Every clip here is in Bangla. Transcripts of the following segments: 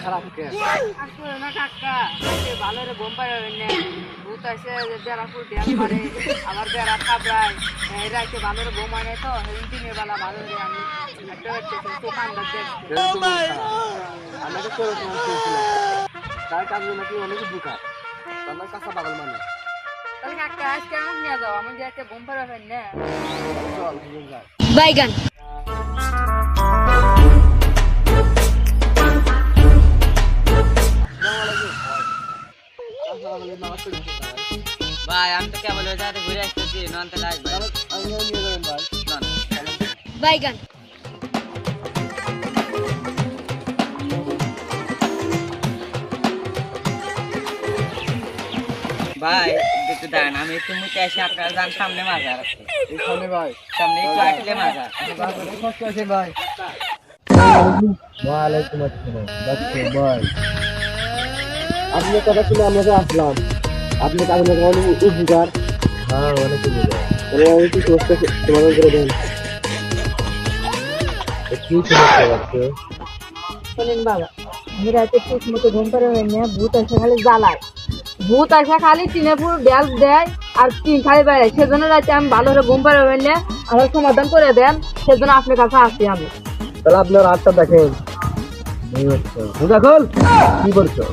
খারাপ কে আসলে না কাকা ভালো রে বোম্বাই না ভূত আছে বেড়া ফুল ড্যাম মারে আবার বেড়া খাবড়ায় এরা এসে ভালো রে বোমা নেয় তো দিনের বেলা ভালো রে আমি একটা দোকানদার দেখছি আমাকে চলে শুনছিলাম তার কাজ নাকি অনেক বুকা তার কাঁচা পাগল মানে তাহলে কাকা আজকে আমার নিয়ে যাও আমি যে একটা বোম্বাই ব্যাপার না চল দুজন যাই বাইগান ভাই আমি তো কেবল যাতে ঘুরে আসতেছি নন্তে লাগ ভাই আমি নিয়ে যাবেন ভাই বাইগান ভাই একটু দাঁড়ান আমি একটু মুখে এসে আপনার যান সামনে মাজার আছে এখানে ভাই সামনে একটু আসলে মাজার কষ্ট আছে ভাই ওয়ালাইকুম আসসালাম বাচ্চা ভাই আপনার কথা শুনে আমরা আসলাম আপনি কাজে অনেক উপকার হ্যাঁ অনেক উপকার আমি কি সমস্যা সমাধান করে দেন কি সমস্যা আছে শোনেন বাবা আমি রাতে ঠিক মতো ঘুম পারে না ভূত আসে খালি জ্বালায় ভূত আসে খালি টিনে পুরো ড্যাল দেয় আর টিন খালি বেড়ায় সেজন্য রাতে আমি ভালো করে ঘুম পারে না আমার সমাধান করে দেন সেজন্য আপনার কাছে আসছি আমি তাহলে আপনার রাতটা দেখেন দেখুন কি করছো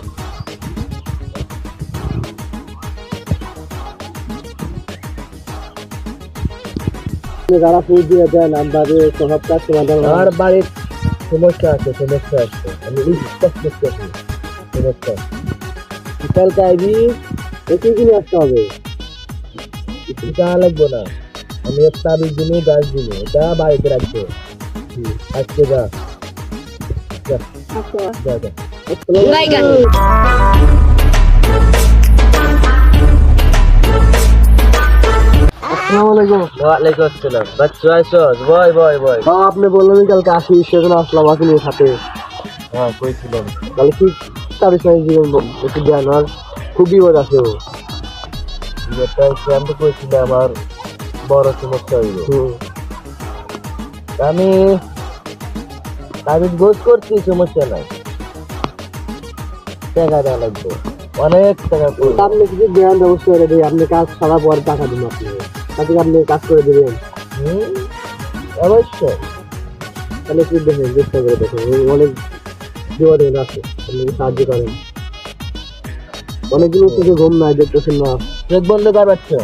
যারা ফুল দিয়ে দেন আমাদের সব কাজ সমাধান আর বাড়ির সমস্যা আছে আমি স্পষ্ট করছি সমস্যা বিশালকে আইবি একে কিনে আসতে হবে এটা লাগবো না আমি একটা আবির দিনে গাছ দিনে এটা বাড়িতে রাখবো আজকে যা যা যা যা বাইগান ওয়ালাইকুম আসসালাম বাচ্চা আইসস বয় আপনি বললেন কালকে আসি সেজন্য আসলাম আপনার সাথে হ্যাঁ কইছিলাম তাহলে কি তার সঙ্গে জীবন একটু জ্ঞান আর খুব বিপদ আছে ও আমি তো কইছিলাম আমার বড় সমস্যা হইল আমি কাগজ গোজ করছি সমস্যা নাই টাকা দেওয়া লাগবে অনেক টাকা আপনি কিছু জ্ঞান ব্যবস্থা করে দিই আপনি কাজ সারা পর টাকা দিন আপনি তাতে আপনি কাজ করে দেবেন অবশ্যই তাহলে কি দেখেন চেষ্টা করে দেখেন অনেক বিপদে আছে আপনি সাহায্য করেন অনেকগুলো থেকে ঘুম নাই দেখতেছেন না চোখ বন্ধ কর বাচ্চা